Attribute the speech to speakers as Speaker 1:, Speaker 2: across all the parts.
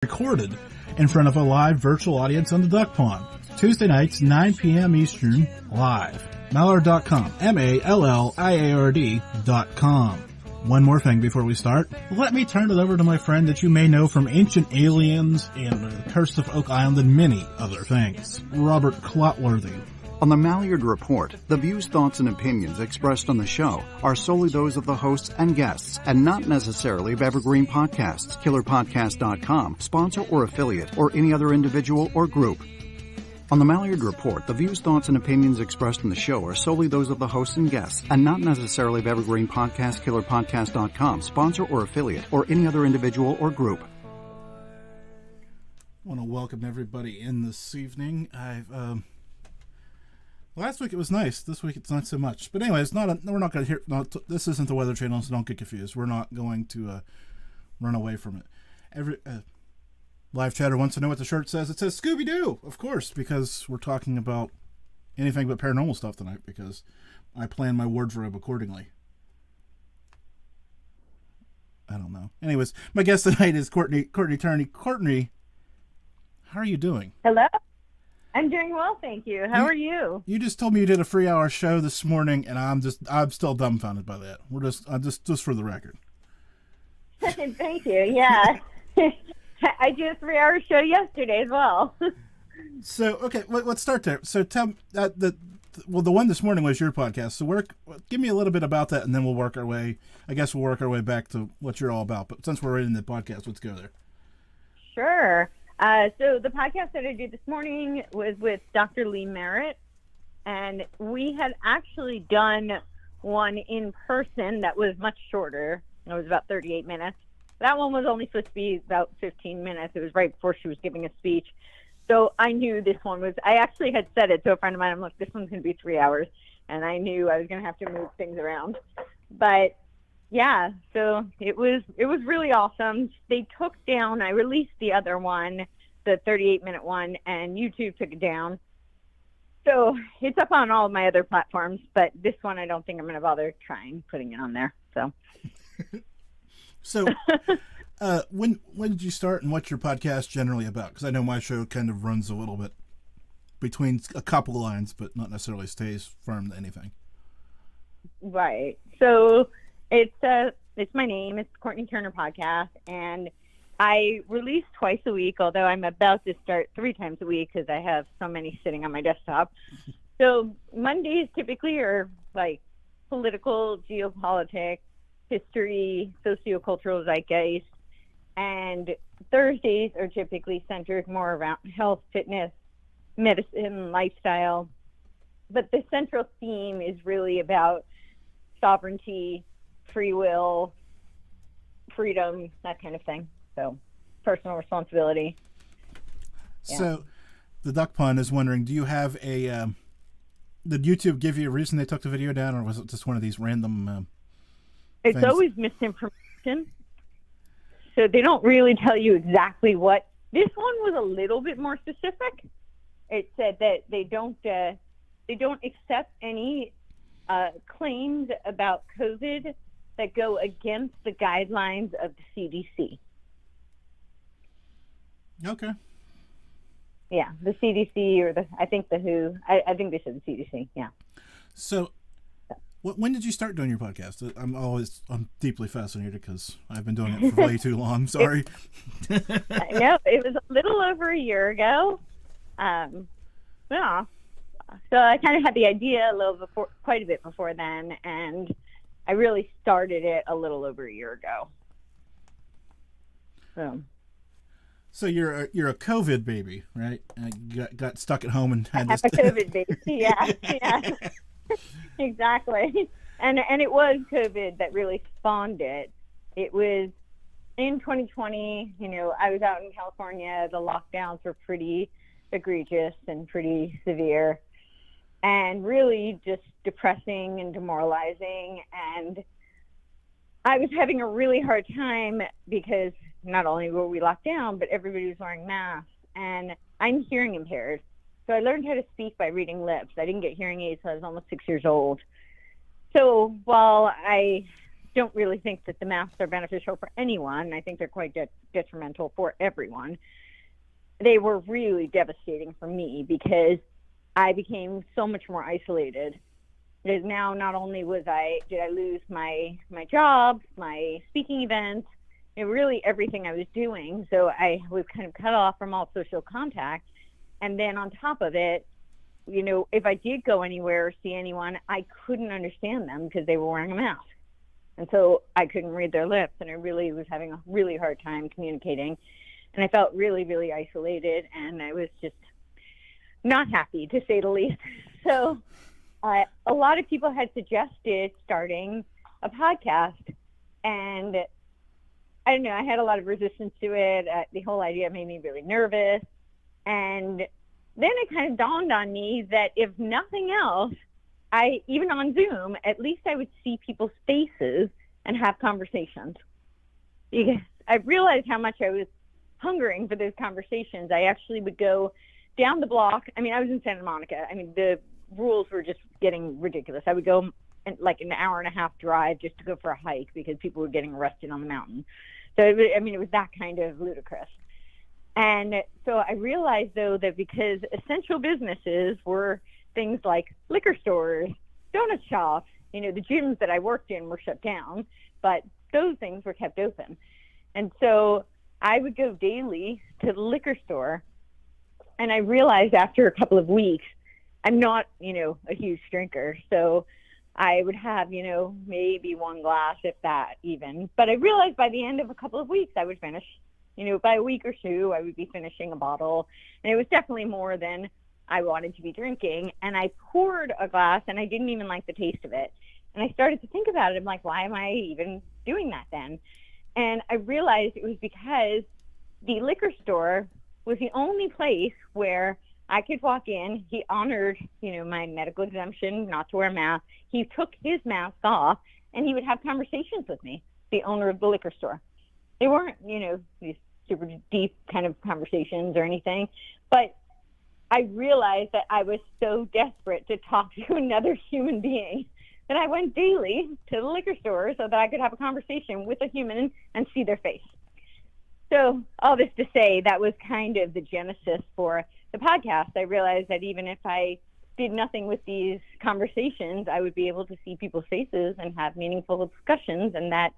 Speaker 1: recorded in front of a live virtual audience on the Duck Pond. Tuesday nights, 9 p.m. Eastern, live. Malliard.com. Malliard.com. One more thing before we start. Let me turn it over to my friend that you may know from Ancient Aliens and The Curse of Oak Island and many other things, Robert Clotworthy.
Speaker 2: On the Malliard Report, the views, thoughts, and opinions expressed on the show are solely those of the hosts and guests, and not necessarily of Evergreen Podcasts, KillerPodcast.com, sponsor or affiliate, or any other individual or group. On the Malliard Report, the views, thoughts, and opinions expressed in the show are solely those of the hosts and guests, and not necessarily of Evergreen Podcasts, KillerPodcast.com, sponsor or affiliate, or any other individual or group.
Speaker 1: I want to welcome everybody in this evening. Last week it was nice. This week it's not so much. But anyway, we're not going to hear. This isn't the Weather Channel, so don't get confused. We're not going to run away from it. Every live chatter wants to know what the shirt says. It says Scooby-Doo, of course, because we're talking about anything but paranormal stuff tonight. Because I plan my wardrobe accordingly. I don't know. Anyways, my guest tonight is Courtenay Turner. Courtenay, how are you doing?
Speaker 3: Hello. I'm doing well, thank you. How are you?
Speaker 1: You just told me you did a 3-hour show this morning, and I'm still dumbfounded by that. I'm just for the record.
Speaker 3: Thank you. Yeah, I did a 3-hour show yesterday as well.
Speaker 1: So okay, let's start there. So tell the one this morning was your podcast. So give me a little bit about that, and then we'll work our way. I guess we'll work our way back to what you're all about. But since we're right in the podcast, let's go there.
Speaker 3: Sure. So the podcast that I did this morning was with Dr. Lee Merritt, and we had actually done one in person that was much shorter. It was about 38 minutes. That one was only supposed to be about 15 minutes. It was right before she was giving a speech. So I knew this one was, I actually had said it to a friend of mine. I'm like, this one's going to be 3 hours. And I knew I was going to have to move things around. But yeah, so it was really awesome. They took down, I released the other one, the 38-minute one, and YouTube took it down. So it's up on all of my other platforms, but this one I don't think I'm going to bother putting it on there. So, when
Speaker 1: did you start, and what's your podcast generally about? Because I know my show kind of runs a little bit between a couple lines, but not necessarily stays firm to anything.
Speaker 3: Right. So it's my name. It's Courtenay Turner Podcast, and I release twice a week, although I'm about to start 3 times a week because I have so many sitting on my desktop. So Mondays typically are like political, geopolitics, history, sociocultural zeitgeist, and Thursdays are typically centered more around health, fitness, medicine, lifestyle. But the central theme is really about sovereignty, free will, freedom, that kind of thing. So personal responsibility.
Speaker 1: Yeah. So the Duck Pond is wondering, do you have did YouTube give you a reason they took the video down, or was it just one of these random
Speaker 3: it's
Speaker 1: things?
Speaker 3: Always misinformation. So they don't really tell you exactly what. This one was a little bit more specific. It said that they don't accept any claims about COVID that go against the guidelines of the CDC.
Speaker 1: Okay.
Speaker 3: Yeah, the CDC or I think the WHO. I think they said the CDC. Yeah.
Speaker 1: So, when did you start doing your podcast? I'm deeply fascinated because I've been doing it for way too long. Sorry.
Speaker 3: No, it was a little over a year ago. Yeah. So I kind of had the idea quite a bit before then, and I really started it a little over a year ago.
Speaker 1: So you're a COVID baby, right? Got stuck at home and had
Speaker 3: a COVID baby. Yeah. Exactly. And it was COVID that really spawned it. It was in 2020. I was out in California. The lockdowns were pretty egregious and pretty severe, and really just depressing and demoralizing. And I was having a really hard time because not only were we locked down, but everybody was wearing masks, and I'm hearing impaired. So I learned how to speak by reading lips. I didn't get hearing aids until I was almost 6 years old. So while I don't really think that the masks are beneficial for anyone. I think they're quite detrimental for everyone. They were really devastating for me because I became so much more isolated. Because now not only did I lose my job, my speaking events, really everything I was doing. So I was kind of cut off from all social contact. And then on top of it, if I did go anywhere or see anyone, I couldn't understand them because they were wearing a mask. And so I couldn't read their lips, and I really was having a really hard time communicating. And I felt really, really isolated, and I was just not happy, to say the least. So a lot of people had suggested starting a podcast, and I don't know, I had a lot of resistance to it. The whole idea made me really nervous. And then it kind of dawned on me that if nothing else, even on Zoom, at least I would see people's faces and have conversations. Because I realized how much I was hungering for those conversations. I actually would go down the block. I mean, I was in Santa Monica. I mean, the rules were just getting ridiculous. I would go like an hour and a half drive just to go for a hike because people were getting arrested on the mountain. So, it was that kind of ludicrous. And so I realized, though, that because essential businesses were things like liquor stores, donut shops, the gyms that I worked in were shut down, but those things were kept open. And so I would go daily to the liquor store, and I realized after a couple of weeks, I'm not, a huge drinker. So I would have, maybe one glass, if that even. But I realized by the end of a couple of weeks, I would finish. By a week or two, I would be finishing a bottle. And it was definitely more than I wanted to be drinking. And I poured a glass, and I didn't even like the taste of it. And I started to think about it. I'm like, why am I even doing that then? And I realized it was because the liquor store was the only place where I could walk in. He honored, my medical exemption not to wear a mask. He took his mask off, and he would have conversations with me, the owner of the liquor store. They weren't, these super deep kind of conversations or anything, but I realized that I was so desperate to talk to another human being that I went daily to the liquor store so that I could have a conversation with a human and see their face. So all this to say, that was kind of the genesis for the podcast. I realized that even if I did nothing with these conversations, I would be able to see people's faces and have meaningful discussions, and that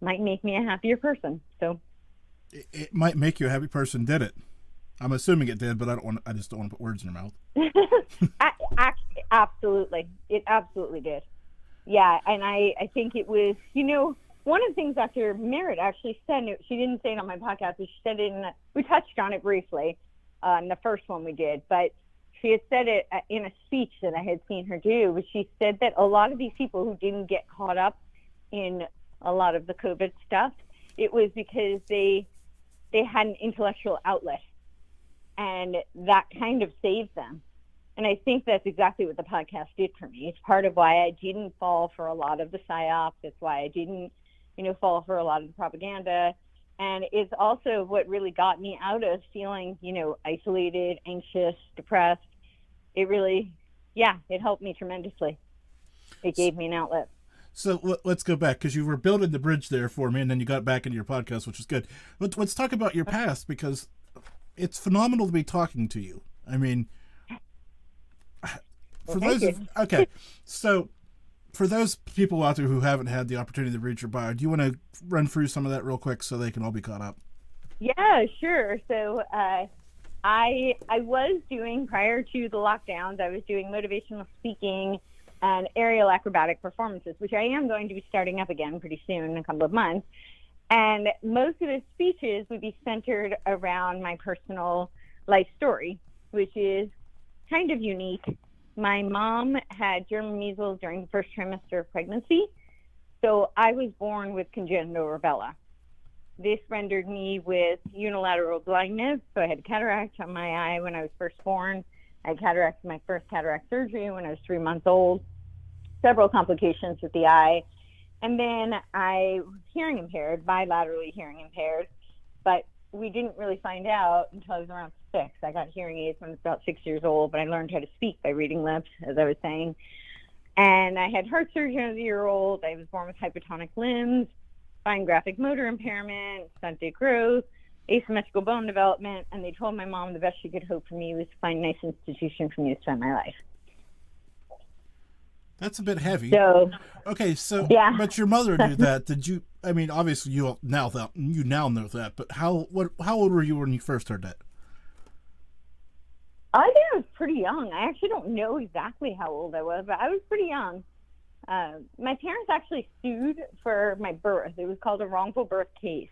Speaker 3: might make me a happier person. So
Speaker 1: it might make you a happy person, did it? I'm assuming it did, but I just don't want to put words in your mouth.
Speaker 3: Absolutely. It absolutely did. Yeah, and I think it was, one of the things Dr. Merritt actually said, she didn't say it on my podcast, but she said it we touched on it briefly in the first one we did, but she had said it in a speech that I had seen her do, but she said that a lot of these people who didn't get caught up in a lot of the COVID stuff, it was because they had an intellectual outlet, and that kind of saved them. And I think that's exactly what the podcast did for me. It's part of why I didn't fall for a lot of the psyops. It's why I didn't, fall for a lot of the propaganda. And it's also what really got me out of feeling, isolated, anxious, depressed. It really, it helped me tremendously. It gave me an outlet.
Speaker 1: So let's go back, because you were building the bridge there for me, and then you got back into your podcast, which was good. Let's talk about your past, because it's phenomenal to be talking to you. I mean, so for those people out there who haven't had the opportunity to read your bio, do you want to run through some of that real quick so they can all be caught up?
Speaker 3: Yeah, sure. So I was doing, prior to the lockdowns, I was doing motivational speaking and aerial acrobatic performances, which I am going to be starting up again pretty soon, in a couple of months. And most of the speeches would be centered around my personal life story, which is kind of unique. My mom had German measles during the first trimester of pregnancy, so I was born with congenital rubella. This rendered me with unilateral blindness, so I had cataract on my eye when I was first born. I had my first cataract surgery when I was 3 months old, several complications with the eye, and then I was hearing impaired, bilaterally hearing impaired, but we didn't really find out until I was around 6. I got hearing aids when I was about 6 years old, but I learned how to speak by reading lips, as I was saying. And I had heart surgery as a year-old. I was born with hypotonic limbs, fine graphic motor impairment, stunted growth, asymmetrical bone development, and they told my mom the best she could hope for me was to find a nice institution for me to spend my life.
Speaker 1: That's a bit heavy.
Speaker 3: So,
Speaker 1: okay, so
Speaker 3: yeah.
Speaker 1: But your mother knew that. Did you? I mean, obviously you now know that. But how old were you when you first heard that?
Speaker 3: I think I was pretty young. I actually don't know exactly how old I was, but I was pretty young. My parents actually sued for my birth. It was called a wrongful birth case.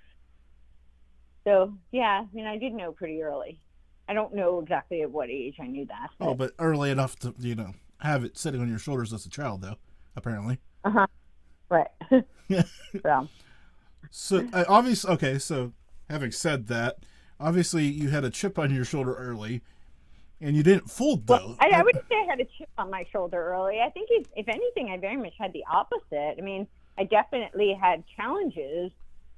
Speaker 3: So, yeah, I mean, I did know pretty early. I don't know exactly at what age I knew that.
Speaker 1: But early enough to, have it sitting on your shoulders as a child, though, apparently.
Speaker 3: Uh-huh. Right.
Speaker 1: So, obviously, okay, so having said that, obviously you had a chip on your shoulder early, and you didn't fold, though.
Speaker 3: Well, I wouldn't say I had a chip on my shoulder early. I think, if anything, I very much had the opposite. I mean, I definitely had challenges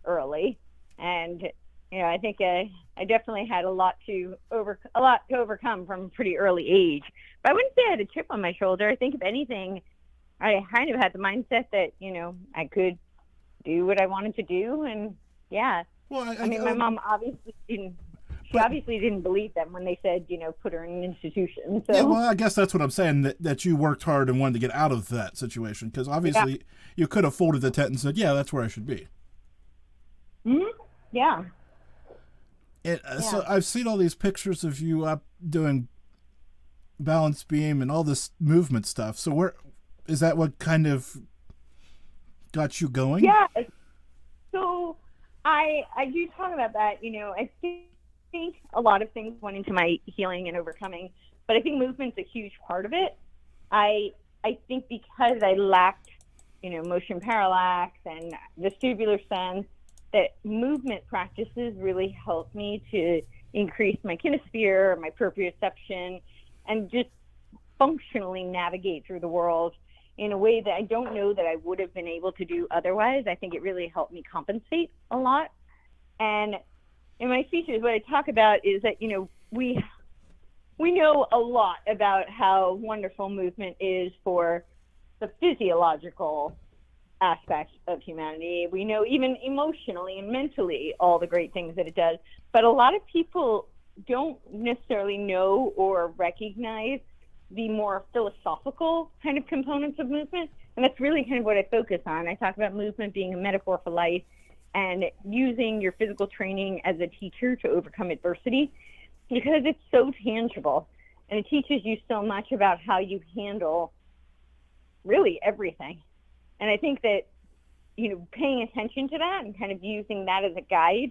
Speaker 3: early, and I think I definitely had a lot to overcome from a pretty early age. But I wouldn't say I had a chip on my shoulder. I think, if anything, I kind of had the mindset that I could do what I wanted to do, and yeah.
Speaker 1: Well,
Speaker 3: I mean, my mom obviously didn't. She obviously didn't believe them when they said, put her in an institution. So.
Speaker 1: Yeah, well, I guess that's what I'm saying, that you worked hard and wanted to get out of that situation, because obviously you could have folded the tent and said, yeah, that's where I should be.
Speaker 3: Mm-hmm. Yeah.
Speaker 1: And, so I've seen all these pictures of you up doing balance beam and all this movement stuff. So where is that? What kind of got you going?
Speaker 3: Yeah. So I do talk about that. I think a lot of things went into my healing and overcoming, but I think movement's a huge part of it. I think because I lacked, motion parallax and vestibular sense, that movement practices really helped me to increase my kinesphere, my proprioception, and just functionally navigate through the world in a way that I don't know that I would have been able to do otherwise. I think it really helped me compensate a lot. And in my speeches, what I talk about is that, we know a lot about how wonderful movement is for the physiological aspects of humanity. We know even emotionally and mentally all the great things that it does. But a lot of people don't necessarily know or recognize the more philosophical kind of components of movement. And that's really kind of what I focus on. I talk about movement being a metaphor for life and using your physical training as a teacher to overcome adversity, because it's so tangible and it teaches you so much about how you handle really everything. And I think that, paying attention to that and kind of using that as a guide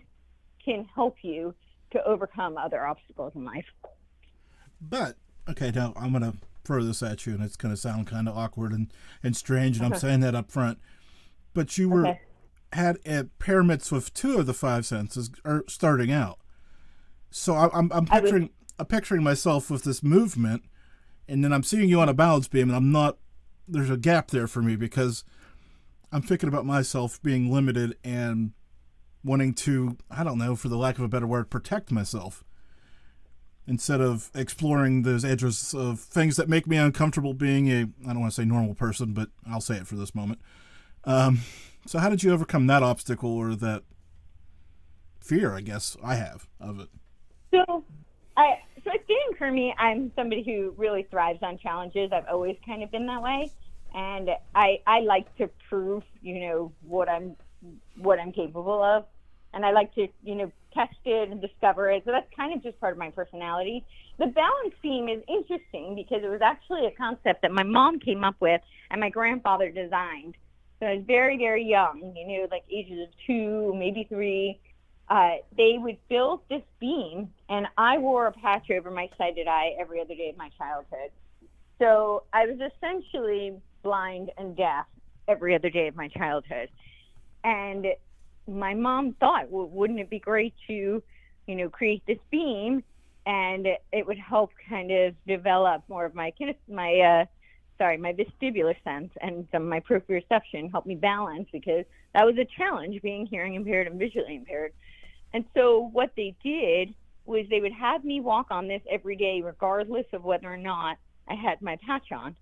Speaker 3: can help you to overcome other obstacles in life.
Speaker 1: But, okay, now I'm going to throw this at you, and it's going to sound kind of awkward and strange, and I'm saying that up front. But you had impairments with 2 of the 5 senses starting out. So I'm picturing myself with this movement, and then I'm seeing you on a balance beam, and there's a gap there for me, because I'm thinking about myself being limited and wanting to, I don't know, for the lack of a better word, protect myself, instead of exploring those edges of things that make me uncomfortable being I don't want to say normal person, but I'll say it for this moment. So how did you overcome that obstacle, or that fear, I guess, I have of it?
Speaker 3: So I think for me, I'm somebody who really thrives on challenges. I've always kind of been that way. And I like to prove, what I'm capable of. And I like to, test it and discover it. So that's kind of just part of my personality. The balance beam is interesting because it was actually a concept that my mom came up with and my grandfather designed. So I was very, very young, like ages of 2, maybe 3. They would build this beam, and I wore a patch over my sighted eye every other day of my childhood. So I was essentially blind and deaf every other day of my childhood. And my mom thought, well, wouldn't it be great to, create this beam, and it would help kind of develop more of my vestibular sense and some of my proprioception, help me balance, because that was a challenge, being hearing impaired and visually impaired. And so what they did was they would have me walk on this every day, regardless of whether or not I had my patch on.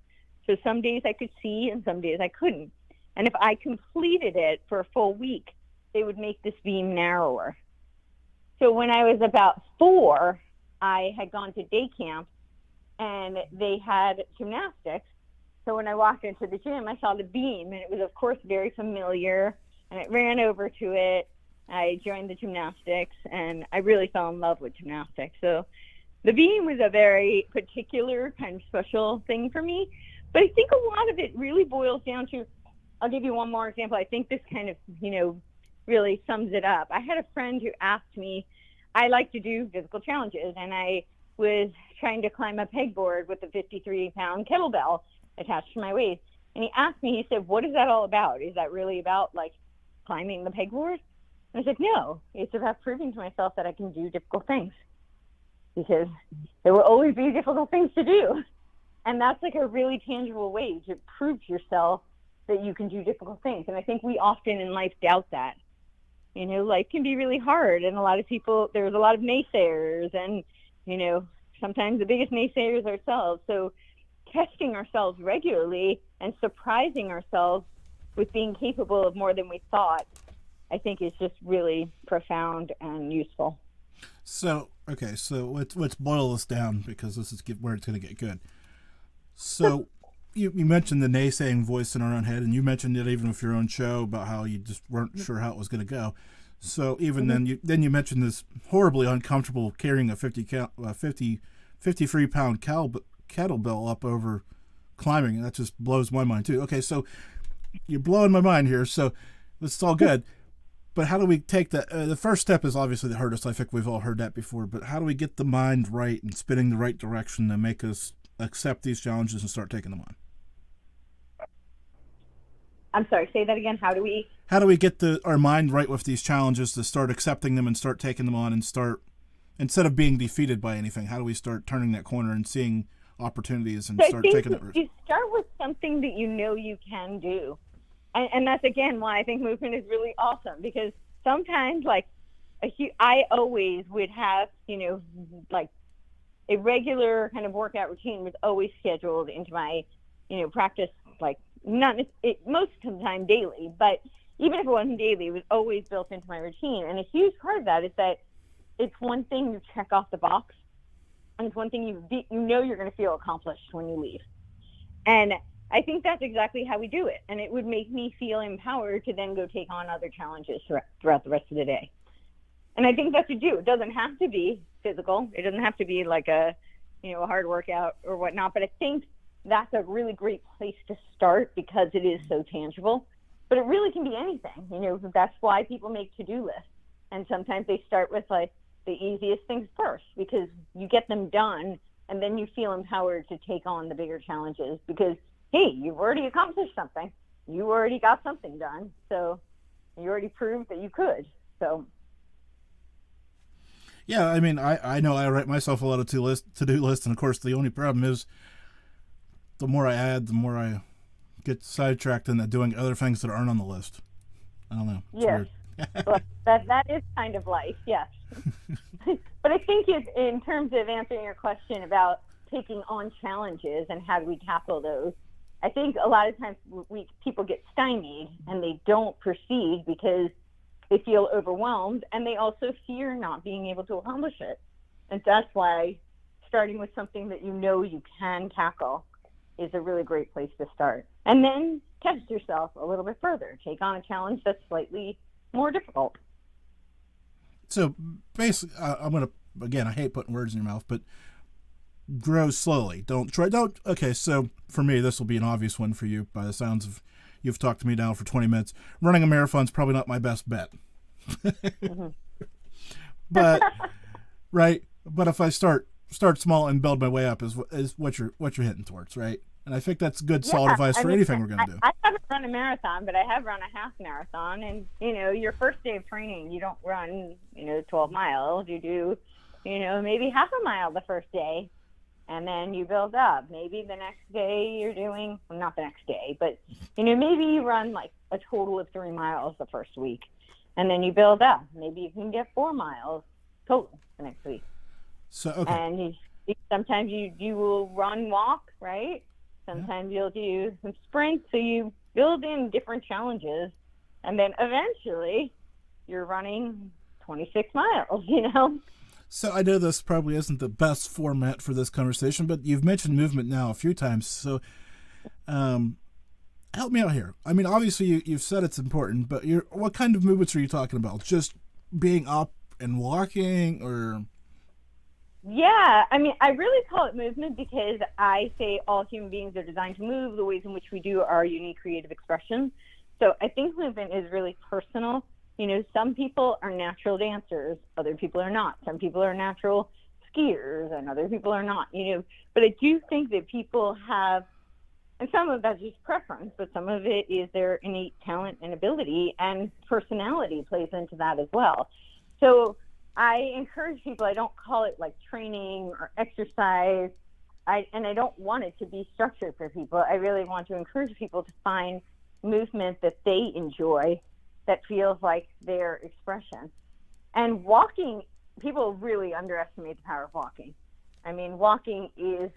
Speaker 3: So some days I could see and some days I couldn't. And if I completed it for a full week, they would make this beam narrower. So when I was about 4, I had gone to day camp and they had gymnastics. So when I walked into the gym, I saw the beam, and it was, of course, very familiar. And I ran over to it. I joined the gymnastics, and I really fell in love with gymnastics. So the beam was a very particular kind of special thing for me. But I think a lot of it really boils down to, I'll give you one more example. I think this kind of, really sums it up. I had a friend who asked me, I like to do physical challenges, and I was trying to climb a pegboard with a 53-pound kettlebell attached to my waist. And he asked me, he said, what is that all about? Is that really about, like, climbing the pegboard? And I said, no, it's about proving to myself that I can do difficult things, because there will always be difficult things to do. And that's like a really tangible way to prove to yourself that you can do difficult things. And I think we often in life doubt that. Life can be really hard, and a lot of people, there's a lot of naysayers, and, sometimes the biggest naysayers are ourselves. So testing ourselves regularly and surprising ourselves with being capable of more than we thought, I think is just really profound and useful.
Speaker 1: So, okay, so let's boil this down, because this is where it's going to get good. So you mentioned the naysaying voice in our own head, and you mentioned it even with your own show about how you just weren't sure how it was going to go. So even then you mentioned this horribly uncomfortable carrying a 53-pound kettlebell up over climbing, and that just blows my mind too. Okay, so you're blowing my mind here, so it's all good. But how do we take that? The first step is obviously the hardest. I think we've all heard that before. But how do we get the mind right and spinning the right direction to make us accept these challenges and start taking them on?
Speaker 3: I'm sorry, say that again. How do we
Speaker 1: get our mind right with these challenges to start accepting them and start taking them on, and start, instead of being defeated by anything, how do we start turning that corner and seeing opportunities and start taking that risk?
Speaker 3: You start with something that you know you can do. And that's, again, why I think movement is really awesome, because sometimes, like, I always would have, like, a regular kind of workout routine was always scheduled into my, practice, like, most of the time daily, but even if it wasn't daily, it was always built into my routine. And a huge part of that is that it's one thing you check off the box, and it's one thing you're going to feel accomplished when you leave. And I think that's exactly how we do it. And it would make me feel empowered to then go take on other challenges throughout the rest of the day. And I think that's what you do. It doesn't have to be physical. It doesn't have to be like a hard workout or whatnot. But I think that's a really great place to start, because it is so tangible. But it really can be anything. That's why people make to-do lists. And sometimes they start with, like, the easiest things first, because you get them done, and then you feel empowered to take on the bigger challenges, because hey, you've already accomplished something. You already got something done. So you already proved that you could. So.
Speaker 1: Yeah, I mean, I know I write myself a lot of to-do lists, and of course the only problem is the more I add, the more I get sidetracked into doing other things that aren't on the list. I don't know. It's
Speaker 3: yes. Well, that is kind of life, yes. But I think in terms of answering your question about taking on challenges and how do we tackle those, I think a lot of times people get stymied and they don't proceed because they feel overwhelmed, and they also fear not being able to accomplish it. And that's why starting with something that you can tackle is a really great place to start. And then test yourself a little bit further. Take on a challenge that's slightly more difficult.
Speaker 1: So basically, I'm going to, again, I hate putting words in your mouth, but grow slowly. Okay, so for me, this will be an obvious one for you by the sounds of, you've talked to me now for 20 minutes. Running a marathon's probably not my best bet. Mm-hmm. But, right, but if I start small and build my way up is what you're hitting towards, right? And I think that's good, solid advice for anything we're going to do.
Speaker 3: I haven't run a marathon, but I have run a half marathon. And, your first day of training, you don't run, 12 miles. You do, maybe half a mile the first day. And then you build up. Maybe the next day you're doing, well, not the next day, but, maybe you run like a total of 3 miles the first week. And then you build up. Maybe you can get 4 miles total the next week.
Speaker 1: So, okay.
Speaker 3: And sometimes you will walk, right? Sometimes you'll do some sprints, so you build in different challenges, and then eventually you're running 26 miles,
Speaker 1: So I know this probably isn't the best format for this conversation, but you've mentioned movement now a few times. So help me out here. I mean, obviously you've said it's important, but what kind of movements are you talking about? Just being up and walking, or?
Speaker 3: Yeah, I mean, I really call it movement because I say all human beings are designed to move. The ways in which we do are unique creative expression. So I think movement is really personal. Some people are natural dancers, other people are not. Some people are natural skiers and other people are not, But I do think that people have, and some of that's just preference, but some of it is their innate talent and ability, and personality plays into that as well. So I encourage people, I don't call it like training or exercise, and I don't want it to be structured for people. I really want to encourage people to find movement that they enjoy, that feels like their expression. And walking, people really underestimate the power of walking. I mean, walking is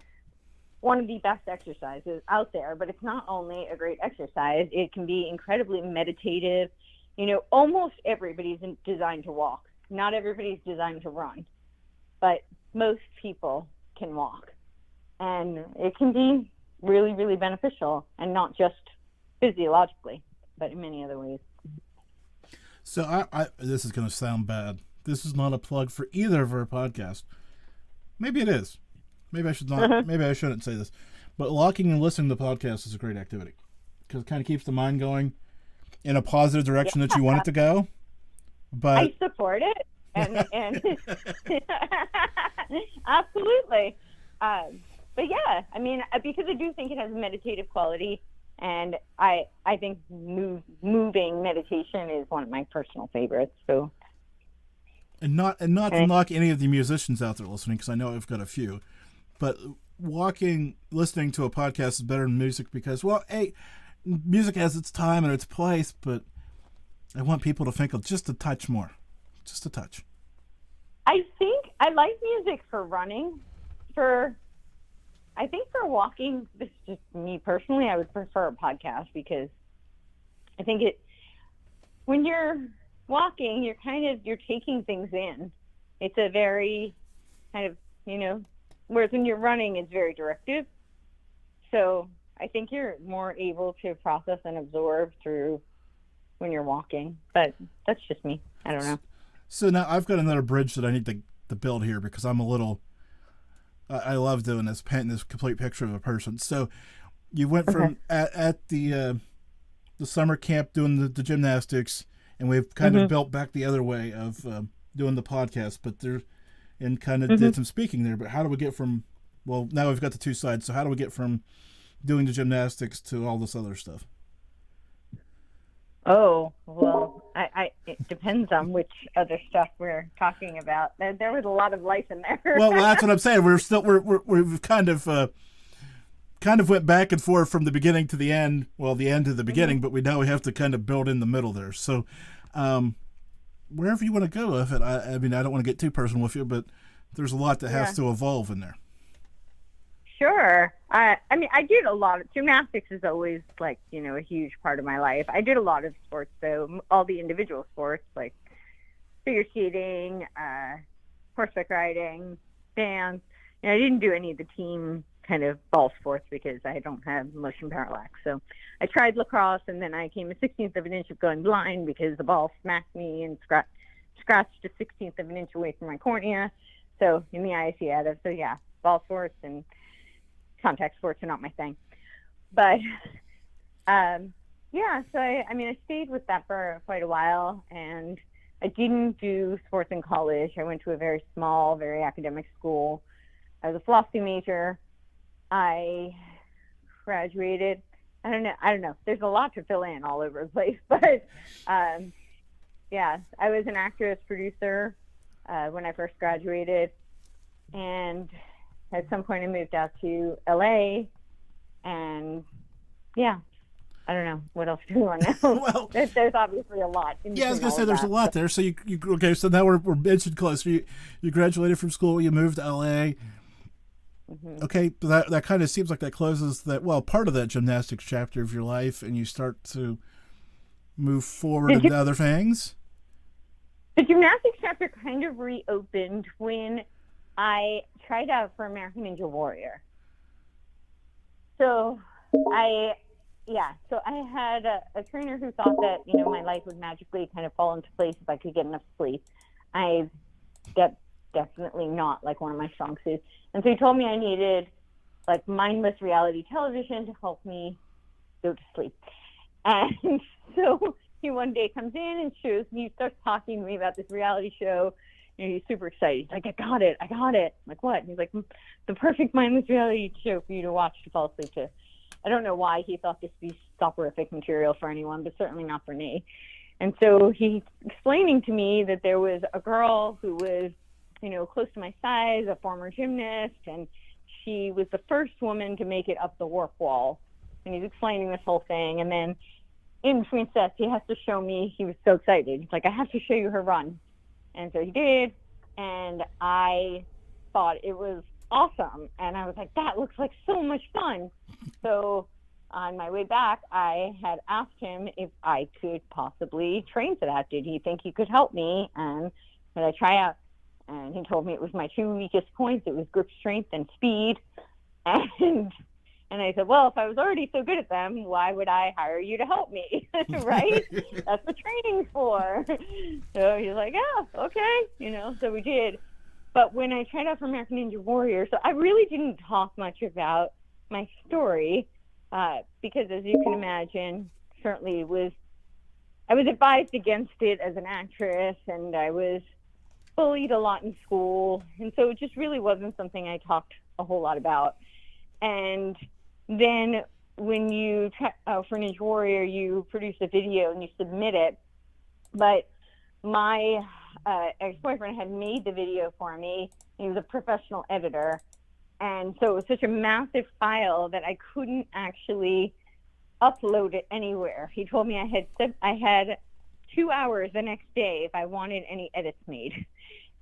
Speaker 3: one of the best exercises out there, but it's not only a great exercise, it can be incredibly meditative. Almost everybody's designed to walk. Not everybody's designed to run, but most people can walk. And it can be really, really beneficial, and not just physiologically, but in many other ways.
Speaker 1: So I this is going to sound bad. This is not a plug for either of our podcasts. Maybe it is. Maybe I should not. Maybe I shouldn't say this. But walking and listening to podcasts is a great activity because it kind of keeps the mind going in a positive direction that you want it to go. But
Speaker 3: I support it, and absolutely. But yeah, I mean, because I do think it has a meditative quality. And I think moving meditation is one of my personal favorites. So,
Speaker 1: and not to knock any of the musicians out there listening, because I know I've got a few, but listening to a podcast is better than music because, well, hey, music has its time and its place, but I want people to think of just a touch more, just a touch.
Speaker 3: I think I like music for running, I think for walking, this is just me personally, I would prefer a podcast because I think when you're walking, you're taking things in. It's a very kind of, whereas when you're running, it's very directive. So I think you're more able to process and absorb through when you're walking, but that's just me. I don't know.
Speaker 1: So now I've got another bridge that I need to build here because I'm a little... I love doing this, painting this complete picture of a person. So you went from at the summer camp doing the gymnastics, and we've kind of built back the other way of doing the podcast, but did some speaking there. But how do we get from, well, now we've got the two sides. So how do we get from doing the gymnastics to all this other stuff?
Speaker 3: Oh, well, it depends on which other stuff we're talking about. There was a lot of life in there.
Speaker 1: Well, that's what I'm saying. We've kind of went back and forth from the beginning to the end. Well, the end to the beginning, but we have to kind of build in the middle there. So, wherever you want to go with it. I mean, I don't want to get too personal with you, but there's a lot that has to evolve in there.
Speaker 3: Sure. I mean, I did a lot of gymnastics is always a huge part of my life. I did a lot of sports, though, all the individual sports like figure skating, horseback riding, dance. I didn't do any of the team kind of ball sports because I don't have motion parallax. So I tried lacrosse, and then I came a 16th of an inch of going blind because the ball smacked me and scratched a 16th of an inch away from my cornea. So in the IAC, so yeah, ball sports and contact sports are not my thing, but so I stayed with that for quite a while, and I didn't do sports in college. I went to a very small, very academic school. I was a philosophy major. I graduated. I don't know. There's a lot to fill in all over the place, but I was an actress, producer when I first graduated, and at some point I moved out to LA, and I don't know what else do you want to know. Well, there's obviously a lot.
Speaker 1: I was gonna say there's a lot there. So you okay? So now we're inching closer. You graduated from school. You moved to LA. Okay, that kind of seems like that closes part of that gymnastics chapter of your life, and you start to move forward into other things.
Speaker 3: The gymnastics chapter kind of reopened when I tried out for American Ninja Warrior. So I had a trainer who thought that, my life would magically kind of fall into place if I could get enough sleep. That's definitely not like one of my strong suits. And so he told me I needed like mindless reality television to help me go to sleep. And so he one day comes in and he starts talking to me about this reality show. He's super excited. He's like, I got it. I'm like, what? And he's like, the perfect mindless reality show for you to watch to fall asleep to. I don't know why he thought this would be soporific material for anyone, but certainly not for me. And so he's explaining to me that there was a girl who was, close to my size, a former gymnast, and she was the first woman to make it up the warp wall. And he's explaining this whole thing. And then in between sets, he has to show me. He was so excited. He's like, I have to show you her run. And so he did. And I thought it was awesome. And I was like, that looks like so much fun. So on my way back, I had asked him if I could possibly train for that. Did he think he could help me? And could I try out? And he told me it was my two weakest points. It was grip strength and speed. And I said, well, if I was already so good at them, why would I hire you to help me? Right? That's what training's for. So he's like, yeah, okay. So we did. But when I tried out for American Ninja Warrior, so I really didn't talk much about my story because, as you can imagine, certainly I was advised against it as an actress, and I was bullied a lot in school, and so it just really wasn't something I talked a whole lot about. And then when you for Ninja Warrior, you produce a video and you submit it, but my ex-boyfriend had made the video for me. He was a professional editor, and so it was such a massive file that I couldn't actually upload it anywhere. He told me I had 2 hours the next day if I wanted any edits made.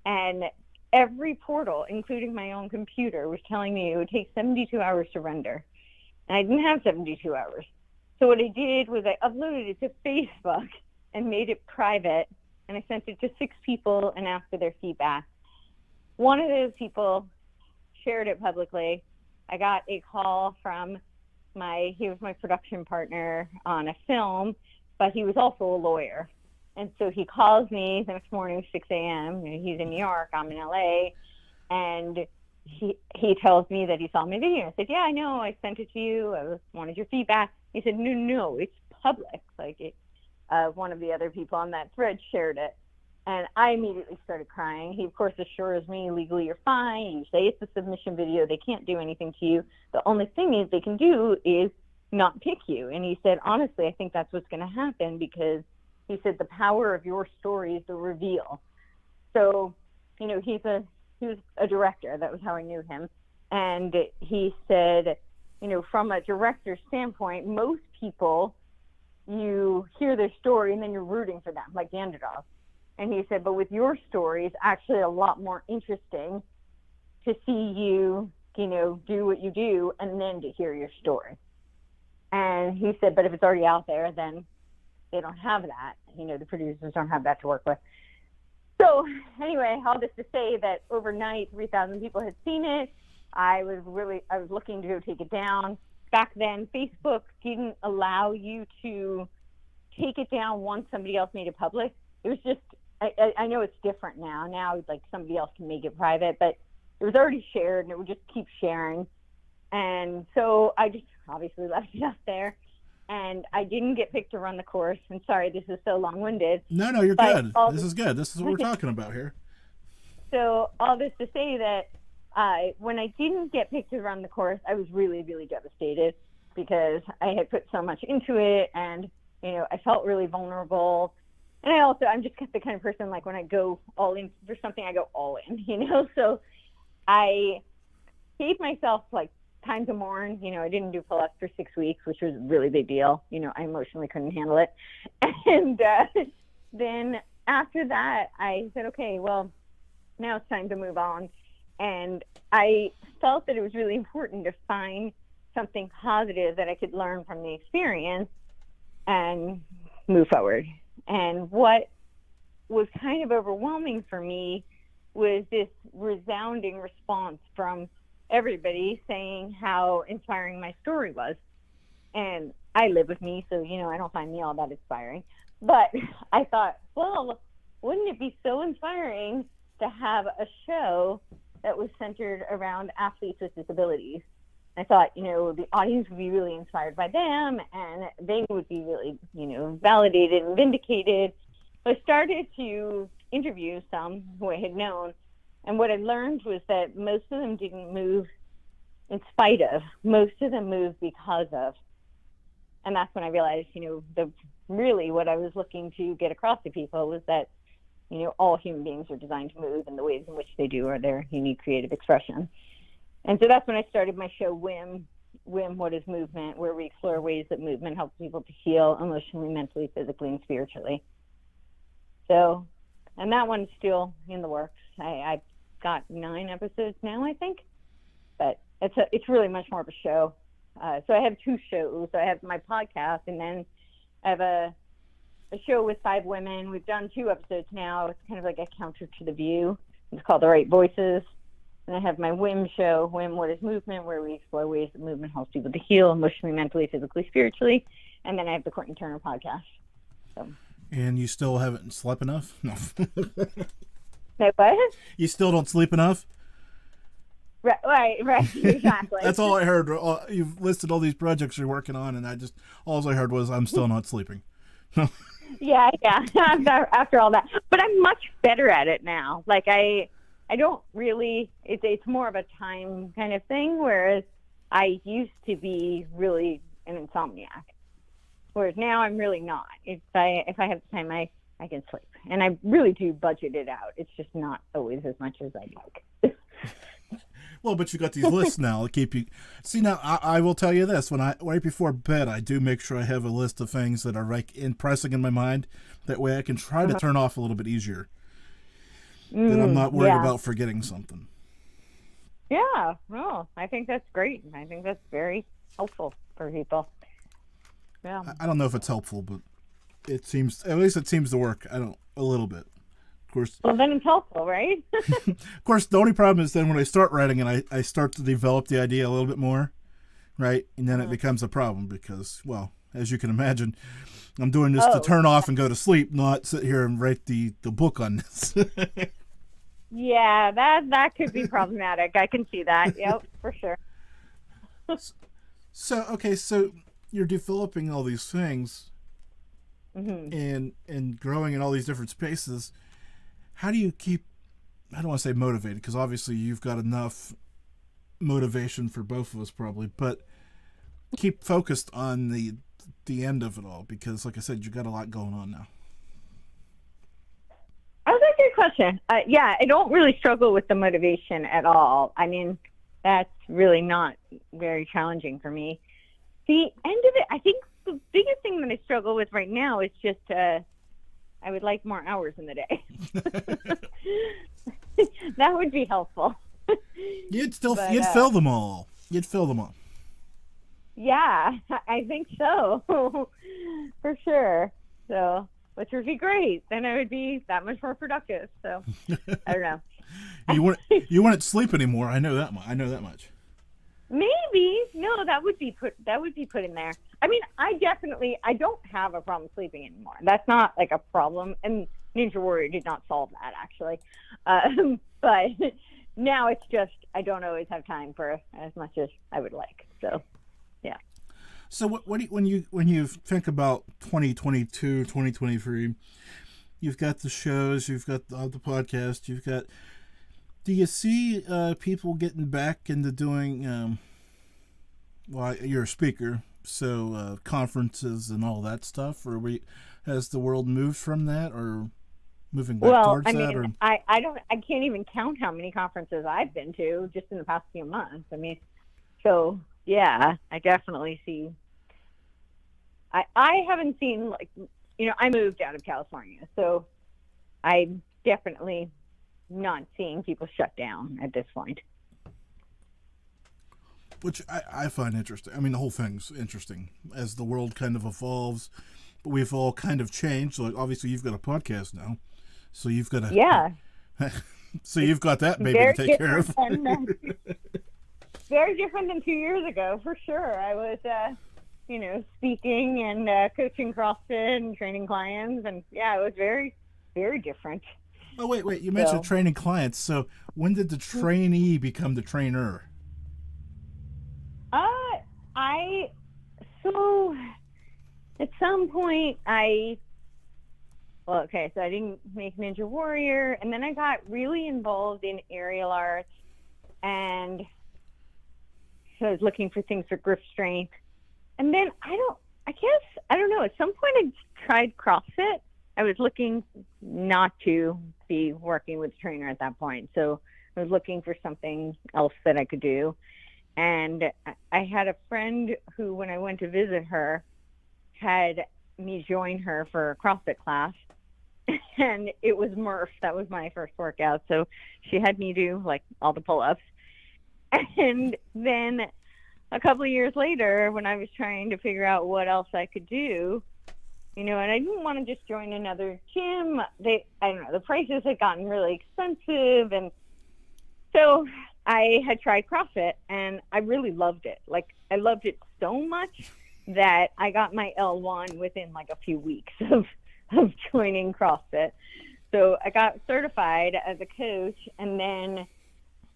Speaker 3: And every portal, including my own computer, was telling me it would take 72 hours to render. And I didn't have 72 hours. So what I did was I uploaded it to Facebook and made it private. And I sent it to 6 people and asked for their feedback. One of those people shared it publicly. I got a call from he was my production partner on a film, but he was also a lawyer. And so he calls me the next morning, 6 a.m. He's in New York, I'm in LA, and he tells me that he saw my video. I said, yeah, I know, I sent it to you. I wanted your feedback. He said, no, it's public. One of the other people on that thread shared it. And I immediately started crying. He, of course, assures me legally you're fine. You say it's a submission video. They can't do anything to you. The only thing they can do is not pick you. And he said, honestly, I think that's what's going to happen because he said the power of your story is the reveal. So, he was a director. That was how I knew him. And he said, from a director's standpoint, most people, you hear their story and then you're rooting for them, like the underdog. And he said, but with your story, it's actually a lot more interesting to see you, do what you do and then to hear your story. And he said, but if it's already out there, then they don't have that. The producers don't have that to work with. So anyway, all this to say that overnight, 3,000 people had seen it. I was looking to go take it down. Back then, Facebook didn't allow you to take it down once somebody else made it public. It was just, I know it's different now. Now, somebody else can make it private, but it was already shared and it would just keep sharing. And so I just obviously left it up there. And I didn't get picked to run the course. And sorry, this is so long-winded.
Speaker 1: No, you're good. This is good. This is what we're talking about here.
Speaker 3: So all this to say that when I didn't get picked to run the course, I was really, really devastated because I had put so much into it and, I felt really vulnerable. And I'm just the kind of person, when I go all in for something, I go all in, So I gave myself, time to mourn. I didn't do pull-ups for 6 weeks, which was a really big deal. I emotionally couldn't handle it. And then after that, I said, okay, well, now it's time to move on. And I felt that it was really important to find something positive that I could learn from the experience and move forward. And what was kind of overwhelming for me was this resounding response from everybody saying how inspiring my story was. And I live with me, so, I don't find me all that inspiring. But I thought, well, wouldn't it be so inspiring to have a show that was centered around athletes with disabilities? I thought, the audience would be really inspired by them, and they would be really, validated and vindicated. So I started to interview some who I had known, and what I learned was that most of them didn't move in spite of. Most of them moved because of. And that's when I realized, really what I was looking to get across to people was that, all human beings are designed to move, and the ways in which they do are their unique creative expression. And so that's when I started my show, WIM, What is Movement, where we explore ways that movement helps people to heal emotionally, mentally, physically, and spiritually. So, and that one's still in the works. I've got 9 episodes now, I think, but it's really much more of a show. So I have 2 shows. I have my podcast, and then I have a show with 5 women. We've done 2 episodes now. It's kind of like a counter to The View. It's called The Right Voices. And I have my WIM show, WIM, What is Movement, where we explore ways that movement helps people to heal emotionally, mentally, physically, spiritually. And then I have the Courtenay Turner podcast. So.
Speaker 1: And you still haven't slept enough? No.
Speaker 3: Say what?
Speaker 1: You still don't sleep enough?
Speaker 3: Right, exactly.
Speaker 1: That's all I heard. You've listed all these projects you're working on, and all I heard was I'm still not sleeping.
Speaker 3: Yeah. After all that, but I'm much better at it now. Like I don't really. It's more of a time kind of thing. Whereas I used to be really an insomniac, whereas now I'm really not. If I have the time, I can sleep, and I really do budget it out. It's just not always as much as I'd like.
Speaker 1: Well, but you got these lists now to keep you. See, now I will tell you this: right before bed, I do make sure I have a list of things that are pressing in my mind. That way, I can try to turn off a little bit easier. That I'm not worried about forgetting something.
Speaker 3: Yeah, no, I think that's great. I think that's very helpful for people. Yeah.
Speaker 1: I don't know if it's helpful, but it seems to work. A little bit. Of course.
Speaker 3: Well, then it's helpful, right?
Speaker 1: Of course, the only problem is then when I start writing and I start to develop the idea a little bit more, right? And then it becomes a problem because, well, as you can imagine, I'm doing this to turn off and go to sleep, not sit here and write the book on this.
Speaker 3: Yeah, that could be problematic. I can see that. Yep, for sure.
Speaker 1: So you're developing all these things and growing in all these different spaces. How do you keep, I don't want to say motivated, because obviously you've got enough motivation for both of us probably, but keep focused on the end of it all, because like I said, you've got a lot going on now.
Speaker 3: Oh, that's a good question. Yeah, I don't really struggle with the motivation at all. I mean, that's really not very challenging for me. The end of it, I think the biggest thing that I struggle with right now is just I would like more hours in the day. That would be helpful.
Speaker 1: You'd fill them all. You'd fill them all.
Speaker 3: Yeah, I think so. For sure. So, which would be great. Then I would be that much more productive. So, I don't know.
Speaker 1: You wouldn't sleep anymore. I know that much.
Speaker 3: Maybe. No, that would be put in there. I mean, I don't have a problem sleeping anymore. That's not like a problem. And Ninja Warrior did not solve that, actually. But now it's just, I don't always have time for as much as I would like. So, yeah.
Speaker 1: So when you think about 2022, 2023, you've got the shows, you've got the podcast, do you see people getting back into doing, well, you're a speaker, so conferences and all that stuff, or has the world moved from that, or moving back towards that? Or?
Speaker 3: I can't even count how many conferences I've been to just in the past few months. I mean, so yeah, I definitely see. I haven't seen, like, I moved out of California, so I definitely not seeing people shut down at this point.
Speaker 1: Which I find interesting. I mean, the whole thing's interesting as the world kind of evolves, but we've all kind of changed. Like, obviously, you've got a podcast now, so you've got a so you've got that baby to take care of.
Speaker 3: Very different than 2 years ago, for sure. I was, speaking and coaching CrossFit and training clients, and it was very, very different.
Speaker 1: Oh, wait! You mentioned training clients. So when did the trainee become the trainer?
Speaker 3: So at some point so I didn't make Ninja Warrior, and then I got really involved in aerial arts, and so I was looking for things for grip strength. And then I don't know, at some point I tried CrossFit. I was looking not to be working with a trainer at that point, so I was looking for something else that I could do. And I had a friend who, when I went to visit her, had me join her for a CrossFit class. And it was Murph. That was my first workout. So she had me do like all the pull-ups. And then a couple of years later, when I was trying to figure out what else I could do, and I didn't want to just join another gym. I don't know, the prices had gotten really expensive. And so I had tried CrossFit, and I really loved it. Like, I loved it so much that I got my L1 within like a few weeks of joining CrossFit. So I got certified as a coach, and then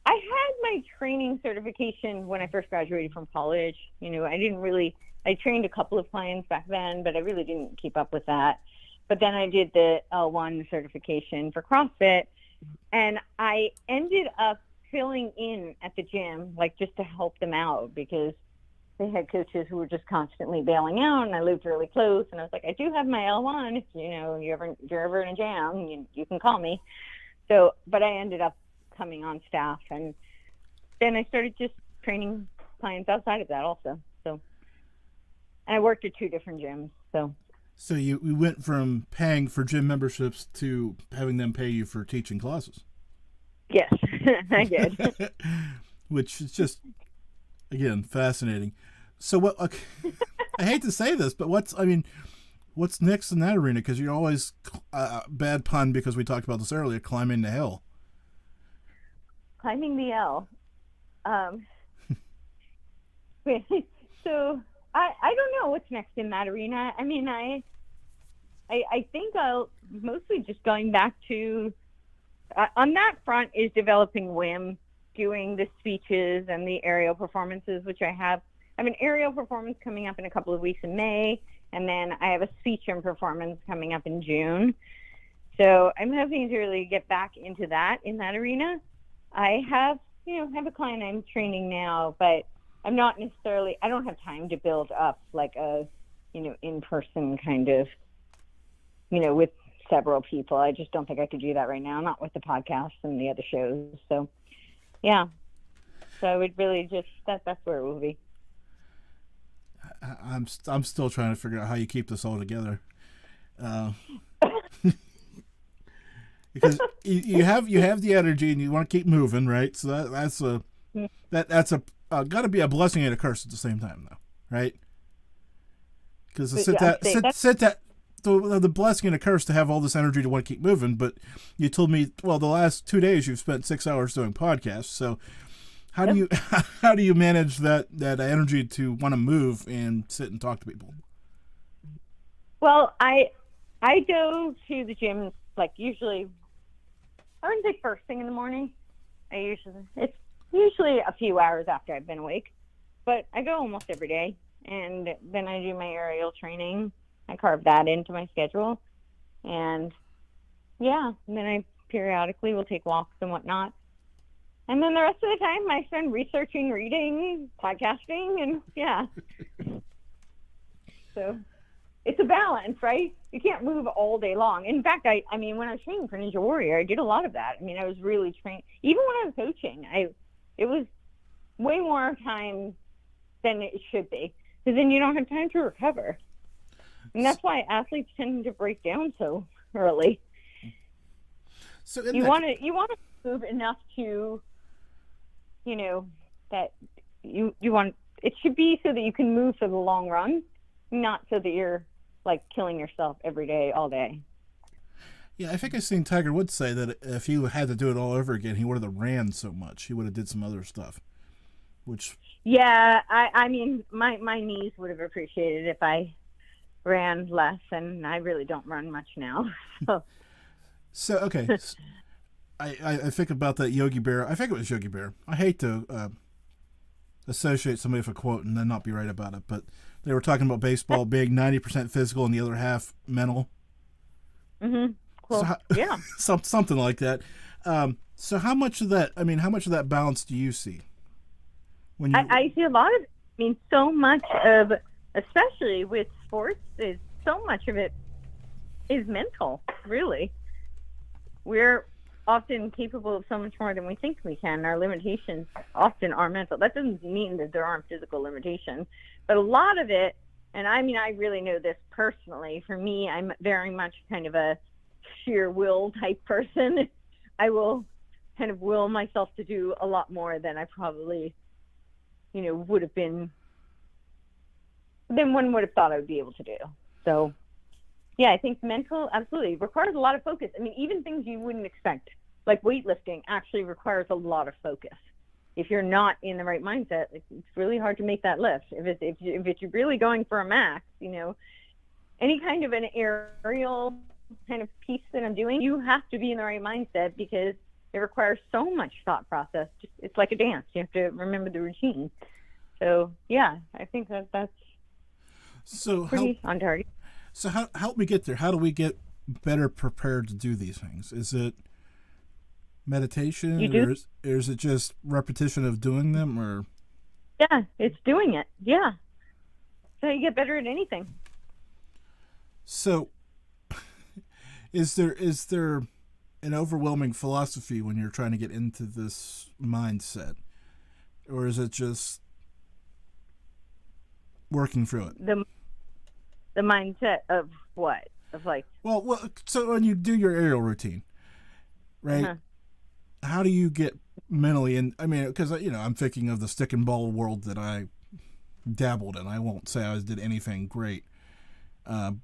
Speaker 3: I had my training certification when I first graduated from college. I trained a couple of clients back then, but I really didn't keep up with that. But then I did the L1 certification for CrossFit, and I ended up filling in at the gym, like just to help them out, because they had coaches who were just constantly bailing out, and I lived really close. And I was like, I do have my L1. If you're ever in a jam, you can call me. So, but I ended up coming on staff, and then I started just training clients outside of that also. So, and I worked at 2 different gyms. So
Speaker 1: we went from paying for gym memberships to having them pay you for teaching classes.
Speaker 3: Yes, I did.
Speaker 1: Which is just, again, fascinating. So what? Okay, I hate to say this, but what's next in that arena? Because you're always bad pun, because we talked about this earlier. Climbing the hill.
Speaker 3: Climbing the L. So I don't know what's next in that arena. I mean, I think I'll mostly just going back to. On that front is developing WIM, doing the speeches and the aerial performances, which I have. I have an aerial performance coming up in a couple of weeks in May, and then I have a speech and performance coming up in June. So I'm hoping to really get back into that in that arena. I have a client I'm training now, but I'm not necessarily, I don't have time to build up like a, in-person kind of, with several people. I just don't think I could do that right now, not with the podcast and the other shows. So yeah, so I would really just that's where it will be.
Speaker 1: I'm still trying to figure out how you keep this all together, because you have the energy and you want to keep moving, right? So that's got to be a blessing and a curse at the same time, though, right? Because the blessing and a curse to have all this energy to want to keep moving. But you told me, the last 2 days you've spent 6 hours doing podcasts. So how do you manage that energy to want to move and sit and talk to people?
Speaker 3: Well, I go to the gym like usually, I wouldn't say first thing in the morning. It's usually a few hours after I've been awake, but I go almost every day, and then I do my aerial training. I carve that into my schedule, and and then I periodically will take walks and whatnot. And then the rest of the time I spend researching, reading, podcasting, and So it's a balance, right? You can't move all day long. In fact, I mean, when I was training for Ninja Warrior, I did a lot of that. I mean, I was really trained. Even when I was coaching, it was way more time than it should be, because then you don't have time to recover. And that's why athletes tend to break down so early.
Speaker 1: So
Speaker 3: you want to move enough to, that you want, it should be so that you can move for the long run, not so that you're like killing yourself every day, all day.
Speaker 1: Yeah, I think I've seen Tiger Woods say that if he had to do it all over again, he would have ran so much. He would have did some other stuff.
Speaker 3: Yeah, I mean, my knees would have appreciated if I ran less, and I really don't run much now.
Speaker 1: So okay, I think about that Yogi Bear. I think it was Yogi Bear. I hate to associate somebody with a quote and then not be right about it, but they were talking about baseball being 90% physical and the other half mental.
Speaker 3: Mm-hmm. Cool.
Speaker 1: So
Speaker 3: yeah.
Speaker 1: something like that. So how much of that balance do you see? When you...
Speaker 3: I see a lot of, so much of, especially with sports, is so much of it is mental, really. We're often capable of so much more than we think we can. Our limitations often are mental. That doesn't mean that there aren't physical limitations, but a lot of it, and I really know this personally, for me, I'm very much kind of a sheer will type person. I will kind of will myself to do a lot more than I probably, would have been, than one would have thought I would be able to do. So, yeah, I think mental absolutely requires a lot of focus. Even things you wouldn't expect, like weightlifting, actually requires a lot of focus. If you're not in the right mindset, it's really hard to make that lift. If it's really going for a max, any kind of an aerial kind of piece that I'm doing, you have to be in the right mindset because it requires so much thought process. It's like a dance. You have to remember the routine. So, yeah, I think that's pretty on target.
Speaker 1: So help me get there. How do we get better prepared to do these things? Is it meditation, or is it just repetition of doing them? Or
Speaker 3: yeah, it's doing it. Yeah, so you get better at anything.
Speaker 1: So, is there an overwhelming philosophy when you're trying to get into this mindset, or is it just working through it?
Speaker 3: The mindset of what? Of like...
Speaker 1: Well, so when you do your aerial routine, right? Uh-huh. How do you get mentally in? Because, I'm thinking of the stick and ball world that I dabbled in. I won't say I did anything great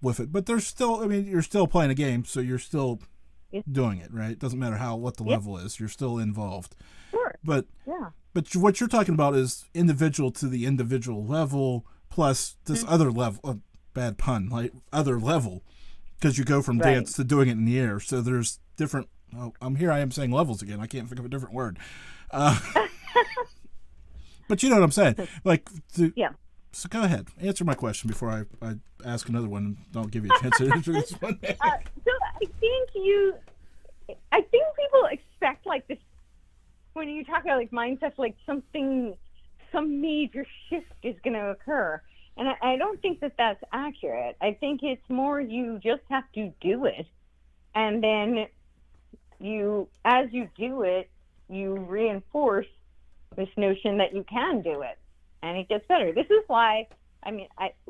Speaker 1: with it, but there's still, you're still playing a game, so you're still doing it, right? It doesn't matter what the level is, you're still involved.
Speaker 3: Sure.
Speaker 1: But what you're talking about is individual to the individual level plus this other level. Bad pun, like other level, because you go from dance to doing it in the air. So there's different. I am saying levels again. I can't think of a different word. But you know what I'm saying. Like, So go ahead, answer my question before I ask another one. And don't give you a chance to answer this one.
Speaker 3: So I think people expect like this when you talk about like mindsets, like some major shift is going to occur. And I don't think that that's accurate. I think it's more you just have to do it. And then as you do it, you reinforce this notion that you can do it. And it gets better. This is why,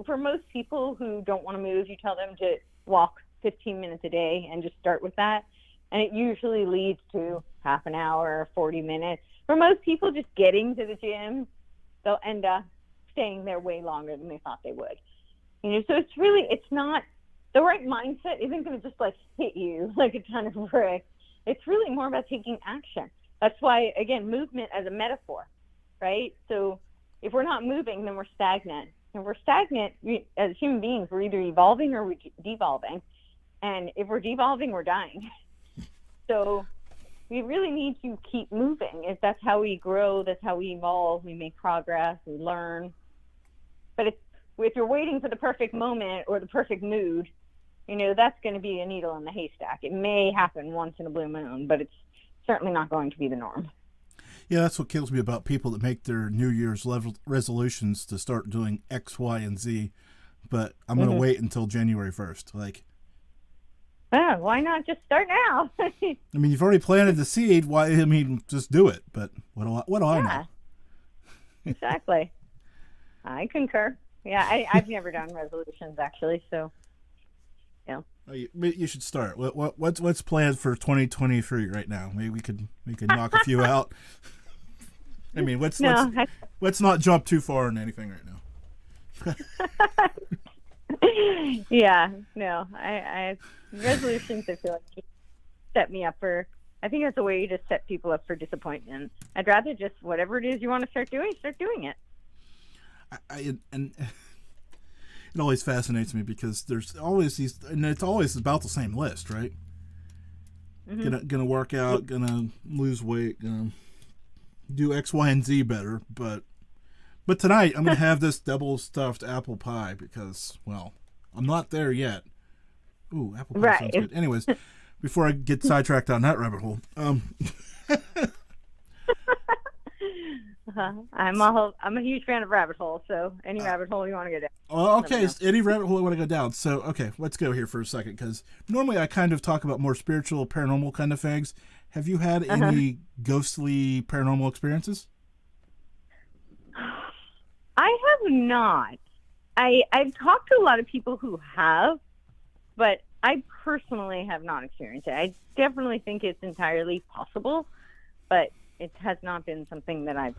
Speaker 3: for most people who don't want to move, you tell them to walk 15 minutes a day and just start with that. And it usually leads to half an hour, 40 minutes. For most people, just getting to the gym, they'll end up staying there way longer than they thought they would. So it's not, the right mindset isn't going to just like hit you like a ton of bricks. It's really more about taking action. That's why, again, movement as a metaphor, right? So if we're not moving, then we're stagnant. And we're stagnant, as human beings, we're either evolving or we're devolving. And if we're devolving, we're dying. So we really need to keep moving. If that's how we grow, that's how we evolve, we make progress, we learn. But if you're waiting for the perfect moment or the perfect mood, that's going to be a needle in the haystack. It may happen once in a blue moon, but it's certainly not going to be the norm.
Speaker 1: Yeah, that's what kills me about people that make their New Year's resolutions to start doing X, Y, and Z, but I'm going to wait until January 1st. Like,
Speaker 3: why not just start now?
Speaker 1: You've already planted the seed. Why? Just do it. But what do I know?
Speaker 3: Exactly. I concur. Yeah, I've never done resolutions actually, so
Speaker 1: You should start. What's planned for 2023 right now? Maybe we could knock a few out. I mean, let's not jump too far in anything right now.
Speaker 3: Yeah, no, I resolutions, I feel like set me up for, I think that's a way to set people up for disappointment. I'd rather just, whatever it is you want to start doing it.
Speaker 1: And it always fascinates me because there's always these, and it's always about the same list, right? Mm-hmm. Gonna work out, gonna lose weight, gonna do X, Y, and Z better, but tonight I'm gonna have this double stuffed apple pie because, well, I'm not there yet. Ooh, apple pie sounds good. Anyways, before I get sidetracked down that rabbit hole,
Speaker 3: I'm a huge fan of rabbit holes, so any rabbit hole you want to go down.
Speaker 1: Well, okay, any rabbit hole I want to go down. So, okay, let's go here for a second, because normally I kind of talk about more spiritual, paranormal kind of things. Have you had any ghostly paranormal experiences?
Speaker 3: I have not. I've talked to a lot of people who have, but I personally have not experienced it. I definitely think it's entirely possible, but it has not been something that I've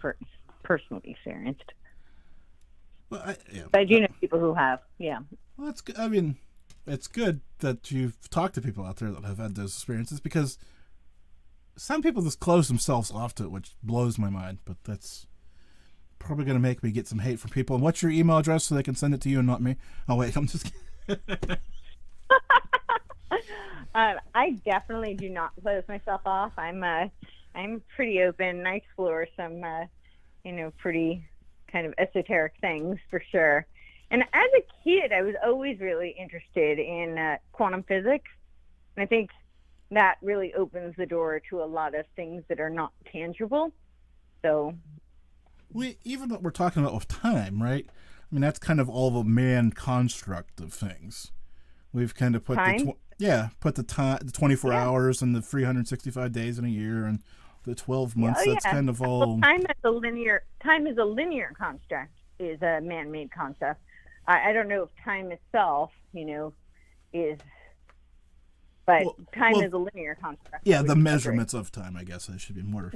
Speaker 3: personally experienced.
Speaker 1: Well,
Speaker 3: but I do know people who have, yeah.
Speaker 1: Well, that's good. I mean, it's good that you've talked to people out there that have had those experiences, because some people just close themselves off to it, which blows my mind, but that's probably going to make me get some hate from people. And what's your email address so they can send it to you and not me? Oh, wait, I'm just kidding.
Speaker 3: I definitely do not close myself off. I'm pretty open. I explore some, pretty kind of esoteric things for sure. And as a kid, I was always really interested in quantum physics. And I think that really opens the door to a lot of things that are not tangible. So,
Speaker 1: even what we're talking about with time, right? I mean, that's kind of all the man construct of things. We've kind of put
Speaker 3: time?
Speaker 1: the 24 hours and the 365 days in a year and the 12 months. That's kind of all.
Speaker 3: Well, time is a linear construct, is a man-made concept. I don't know if time itself, is, but time is a linear construct.
Speaker 1: Yeah, the measurements of time, I guess I should be more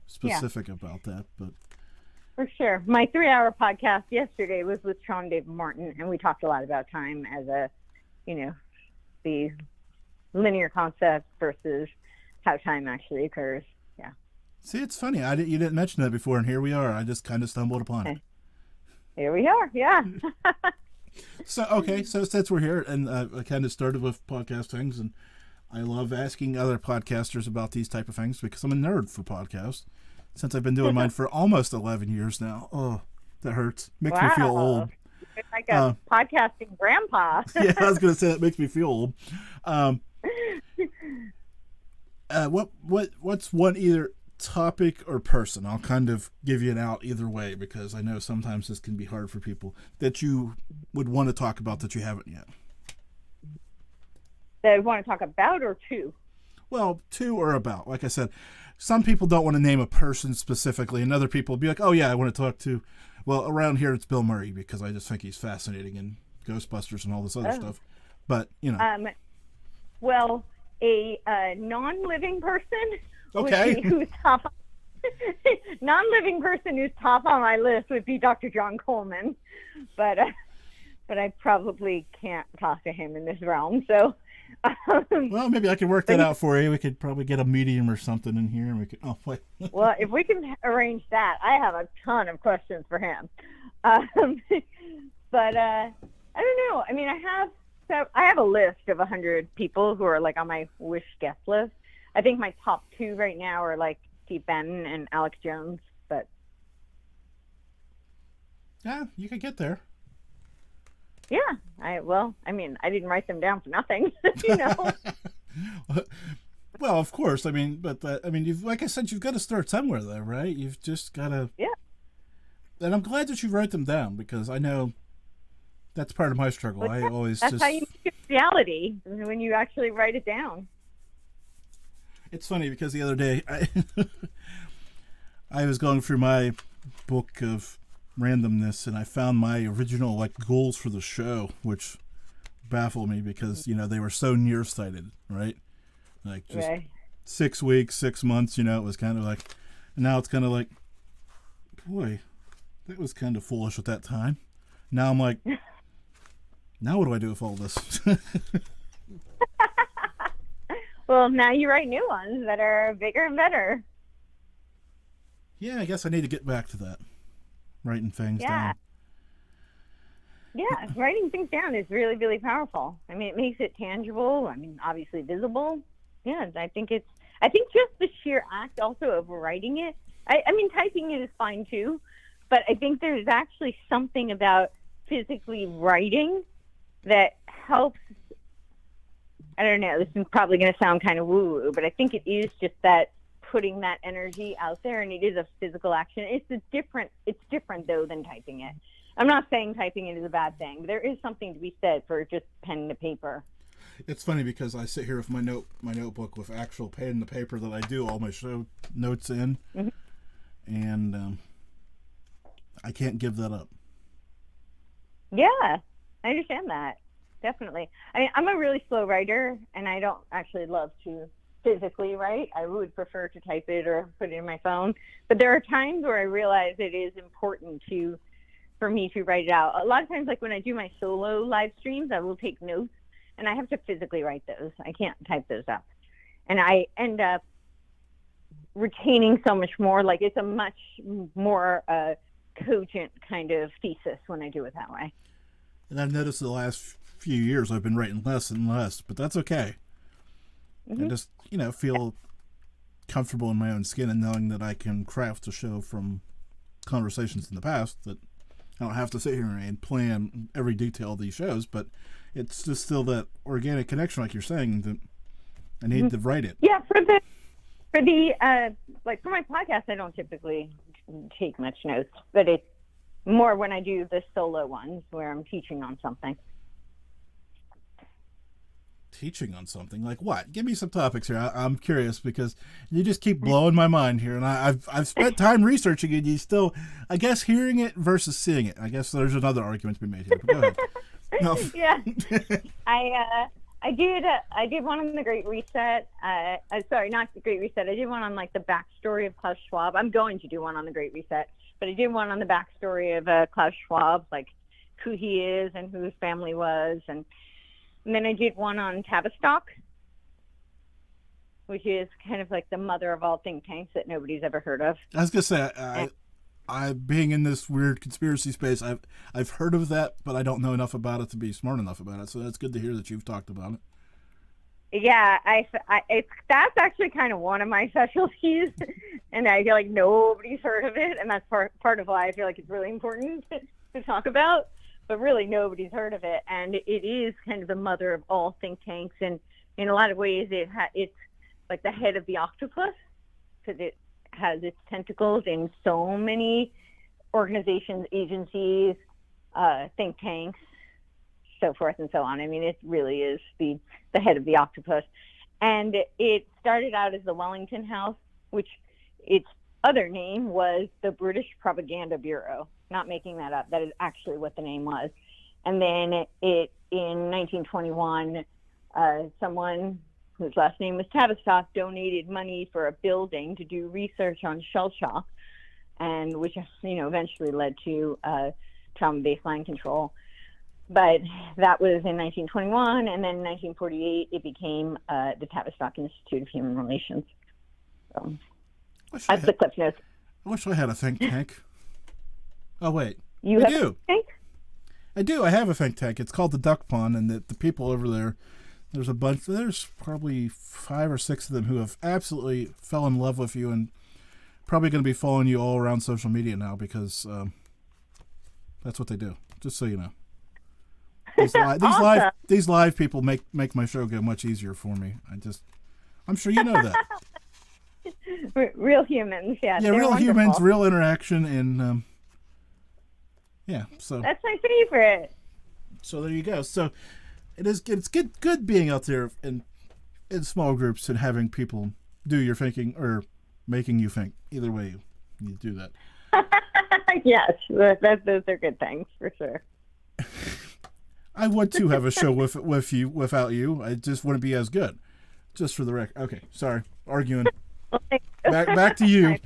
Speaker 1: specific about that, but.
Speaker 3: For sure. My 3-hour podcast yesterday was with Sean David Martin, and we talked a lot about time as a, the linear concept versus how time actually occurs. Yeah.
Speaker 1: See, it's funny. You didn't mention that before, and here we are. I just kind of stumbled upon it.
Speaker 3: Here we are. Yeah.
Speaker 1: So since we're here, and I kind of started with podcast things, and I love asking other podcasters about these type of things because I'm a nerd for podcasts. Since I've been doing mine for almost 11 years now. Oh, that hurts. Makes me feel old.
Speaker 3: You're like a podcasting grandpa.
Speaker 1: Yeah, I was going to say that makes me feel old. What's one either topic or person? I'll kind of give you an out either way, because I know sometimes this can be hard for people, that you would want to talk about that you haven't yet.
Speaker 3: That I want to talk about or to?
Speaker 1: Well, to or about. Like I said, some people don't want to name a person specifically, and other people will be like, oh yeah, I want to talk to, well, around here it's Bill Murray, because I just think he's fascinating, and Ghostbusters and all this other stuff. But,
Speaker 3: well, a non-living person
Speaker 1: who's
Speaker 3: top non-living person who's top on my list would be Dr. John Coleman. But I probably can't talk to him in this realm, so...
Speaker 1: well, maybe I could work that out for you. We could probably get a medium or something in here, and we could. Oh, wait.
Speaker 3: Well, if we can arrange that, I have a ton of questions for him. But I don't know. I mean, I have a list of 100 people who are like on my wish guest list. I think my top 2 right now are like Steve Bannon and Alex Jones. But
Speaker 1: yeah, you could get there.
Speaker 3: Yeah, I didn't write them down for nothing,
Speaker 1: Well, of course. I mean, but you've, like I said, you've got to start somewhere, though, right? You've just got to.
Speaker 3: Yeah.
Speaker 1: And I'm glad that you wrote them down, because I know that's part of my struggle.
Speaker 3: That's how you make it reality, when you actually write it down.
Speaker 1: It's funny because the other day I was going through my book of randomness, and I found my original goals for the show, which baffle me because, they were so nearsighted, right? Like just
Speaker 3: Right.
Speaker 1: 6 weeks, 6 months, it was kind of like, and now it's kind of like, boy, that was kind of foolish at that time. Now I'm like, now what do I do with all this?
Speaker 3: Well, now you write new ones that are bigger and better.
Speaker 1: Yeah, I guess I need to get back to that. Writing things down.
Speaker 3: Yeah, writing things down is really, really powerful. I mean, it makes it tangible. I mean, obviously visible. Yeah, I think just the sheer act also of writing it. I mean, typing it is fine too, but I think there's actually something about physically writing that helps. I don't know, this is probably going to sound kind of woo-woo, but I think it is just that putting that energy out there, and it is a physical action. It's different though than typing it. I'm not saying typing it is a bad thing, but there is something to be said for just pen to paper.
Speaker 1: It's funny because I sit here with my notebook with actual pen to paper that I do all my show notes in, and I can't give that up.
Speaker 3: Yeah, I understand that. Definitely. I mean, I'm a really slow writer, and I don't actually love to physically write. I would prefer to type it or put it in my phone. But there are times where I realize it is important for me to write it out. A lot of times, like when I do my solo live streams, I will take notes, and I have to physically write those. I can't type those up. And I end up retaining so much more. Like it's a much more cogent kind of thesis when I do it that way.
Speaker 1: And I've noticed the last few years I've been writing less and less, but that's okay. I just, feel comfortable in my own skin and knowing that I can craft a show from conversations in the past, that I don't have to sit here and plan every detail of these shows, but it's just still that organic connection, like you're saying, that I need to write it.
Speaker 3: Yeah, for my podcast, I don't typically take much notes, but it's more when I do the solo ones where I'm teaching on something.
Speaker 1: Teaching on something like what? Give me some topics here. I'm curious because you just keep blowing my mind here, and I've spent time researching it. You still, I guess, hearing it versus seeing it. I guess there's another argument to be made here. But go ahead. No.
Speaker 3: Yeah, I did one on the Great Reset. Sorry, not the Great Reset. I did one on like the backstory of Klaus Schwab. I'm going to do one on the Great Reset, but I did one on the backstory of Klaus Schwab, like who he is and who his family was, and then I did one on Tavistock, which is kind of like the mother of all think tanks that nobody's ever heard of.
Speaker 1: I was gonna say, I being in this weird conspiracy space, I've heard of that, but I don't know enough about it to be smart enough about it. So that's good to hear that you've talked about it.
Speaker 3: Yeah, that's actually kind of one of my specialties, and I feel like nobody's heard of it, and that's part of why I feel like it's really important to talk about. But really nobody's heard of it, and it is kind of the mother of all think tanks, and in a lot of ways it's like the head of the octopus, because it has its tentacles in so many organizations, agencies, think tanks, so forth and so on. I mean, it really is the head of the octopus. And it started out as the Wellington House, which its other name was the British Propaganda Bureau. Not making that up. That is actually what the name was. And then in 1921, someone whose last name was Tavistock donated money for a building to do research on shell shock, and which eventually led to trauma-based mind control. But that was in 1921, and then in 1948 it became the Tavistock Institute of Human Relations. So that's the Cliff Notes.
Speaker 1: I wish I had a think tank. Oh, wait.
Speaker 3: You have a think tank?
Speaker 1: I do. I have a think tank. It's called the Duck Pond, and the people over there, there's probably 5 or 6 of them who have absolutely fell in love with you and probably going to be following you all around social media now because that's what they do, just so you know. These live people make my show go much easier for me. I'm sure you know that.
Speaker 3: Real humans, yeah.
Speaker 1: Yeah, real wonderful. Humans, real interaction, and yeah, so
Speaker 3: that's my favorite.
Speaker 1: So there you go. So it's good being out there in small groups and having people do your thinking or making you think. Either way, you do that.
Speaker 3: Yes, those are good things for sure.
Speaker 1: I would too have a show with you without you. It just wouldn't be as good. Just for the record. Okay, sorry, arguing. Back to you.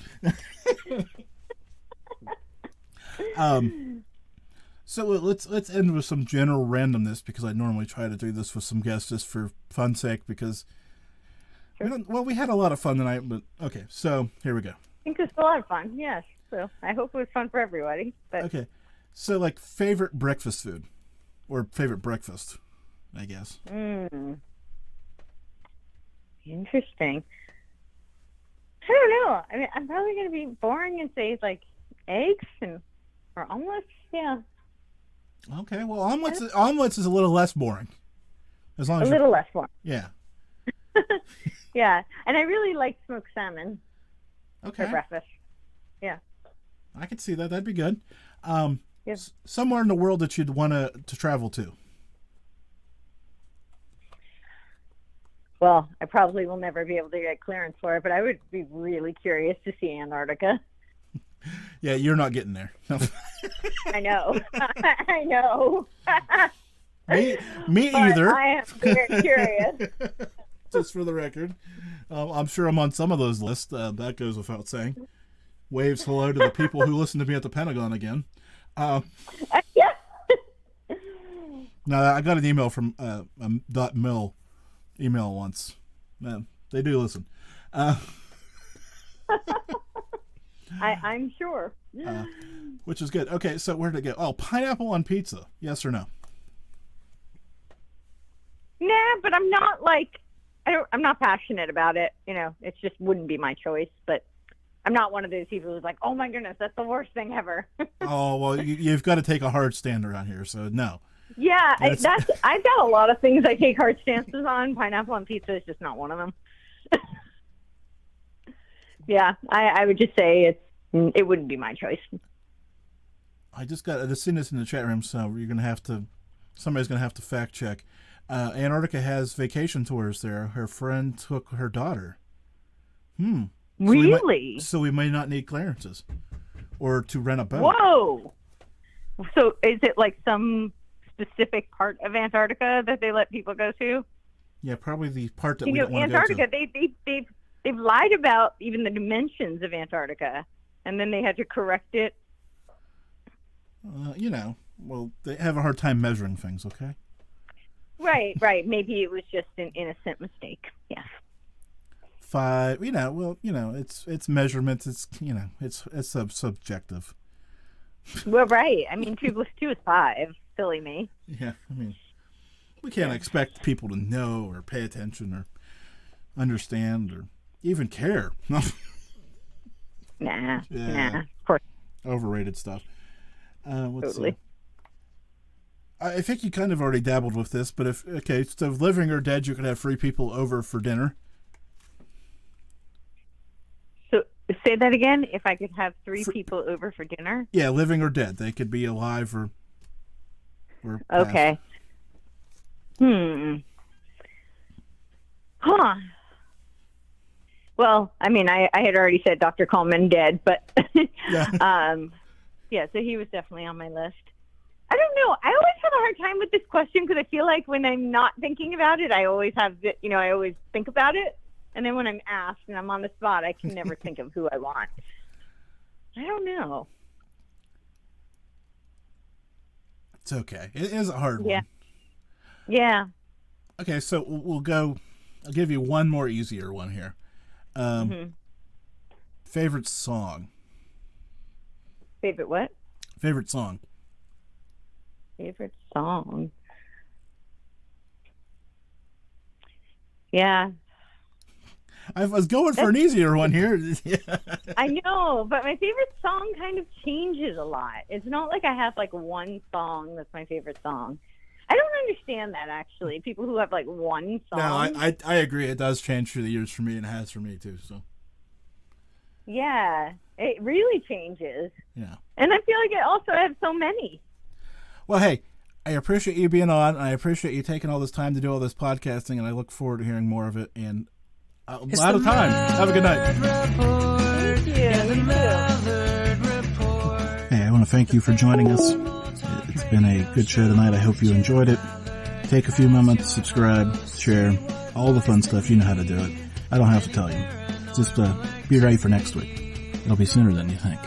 Speaker 1: So let's end with some general randomness, because I normally try to do this with some guests just for fun's sake, because we had a lot of fun tonight. But okay, so here we go.
Speaker 3: I think it was a lot of fun. Yes. So I hope it was fun for everybody. But
Speaker 1: okay, so like favorite breakfast food, or favorite breakfast, I guess.
Speaker 3: Interesting. I don't know. I mean, I'm probably going to be boring and say like eggs or omelets. Yeah.
Speaker 1: Okay. Well, omelets is a little less boring. As long as
Speaker 3: little less boring.
Speaker 1: Yeah.
Speaker 3: Yeah, and I really like smoked salmon.
Speaker 1: Okay.
Speaker 3: For breakfast. Yeah.
Speaker 1: I could see that. That'd be good.
Speaker 3: Yes.
Speaker 1: Somewhere in the world that you'd want to travel to.
Speaker 3: Well, I probably will never be able to get clearance for it, but I would be really curious to see Antarctica.
Speaker 1: Yeah, you're not getting there.
Speaker 3: I know. I know.
Speaker 1: Me either.
Speaker 3: I am very curious.
Speaker 1: Just for the record. I'm sure I'm on some of those lists. That goes without saying. Waves hello to the people who listen to me at the Pentagon again.
Speaker 3: Yeah.
Speaker 1: No, I got an email from .mil email once. They do listen.
Speaker 3: I'm sure.
Speaker 1: Which is good. Okay, so where did it go? Oh, pineapple on pizza. Yes or no?
Speaker 3: Nah, but I'm not like I'm not passionate about it. You know, it just wouldn't be my choice. But I'm not one of those people who's like, oh my goodness, that's the worst thing ever.
Speaker 1: Oh well, you've got to take a hard stand around here. So no.
Speaker 3: Yeah, I've got a lot of things I take hard stances on. Pineapple on pizza is just not one of them. Yeah, I would just say it wouldn't be my choice.
Speaker 1: I just seen this in the chat room, so somebody's gonna have to fact check. Antarctica has vacation tours there. Her friend took her daughter.
Speaker 3: Really?
Speaker 1: So we may not need clearances or to rent a boat.
Speaker 3: Whoa! So is it like some specific part of Antarctica that they let people go to?
Speaker 1: Yeah, probably the part that we don't want to go to.
Speaker 3: Antarctica, they've lied about even the dimensions of Antarctica, and then they had to correct it.
Speaker 1: Well, they have a hard time measuring things. Okay.
Speaker 3: Right. Maybe it was just an innocent mistake. Yes.
Speaker 1: 5. It's measurements. It's subjective.
Speaker 3: Well, right. I mean, 2 + 2 is 5. Silly me.
Speaker 1: Yeah. I mean, we can't expect people to know or pay attention or understand or even care.
Speaker 3: Nah.
Speaker 1: Yeah.
Speaker 3: Of course.
Speaker 1: Overrated stuff. Let's
Speaker 3: Totally.
Speaker 1: see. I think you kind of already dabbled with this, but so living or dead, you could have 3 people over for dinner.
Speaker 3: So say that again. If I could have 3 people over for dinner.
Speaker 1: Yeah, living or dead. They could be alive or
Speaker 3: okay. Huh. Well, I mean, I had already said Dr. Coleman dead, but yeah, so he was definitely on my list. I don't know. I always have a hard time with this question because I feel like when I'm not thinking about it, I always I always think about it. And then when I'm asked and I'm on the spot, I can never think of who I want. I don't know.
Speaker 1: It's okay. It is a hard one.
Speaker 3: Yeah.
Speaker 1: Okay, so we'll go. I'll give you one more easier one here. Favorite song?
Speaker 3: Favorite what?
Speaker 1: Favorite song.
Speaker 3: Favorite song? Yeah.
Speaker 1: I was going for an easier one here.
Speaker 3: I know, but my favorite song kind of changes a lot. It's not like I have like one song that's my favorite song. I don't understand that, actually. People who have like one song.
Speaker 1: No, I agree. It does change through the years for me, and it has for me too. So.
Speaker 3: Yeah, it really changes.
Speaker 1: Yeah.
Speaker 3: And I feel like I also have so many. Well,
Speaker 1: hey, I appreciate you being on. I appreciate you taking all this time to do all this podcasting, and I look forward to hearing more of it. And a lot of time. Have a good night.
Speaker 3: Thank you.
Speaker 1: Hey, I want to thank you for joining us. It's been a good show tonight. I hope you enjoyed it. Take a few moments, subscribe, share, all the fun stuff. You know how to do it. I don't have to tell you. Just be ready for next week. It'll be sooner than you think.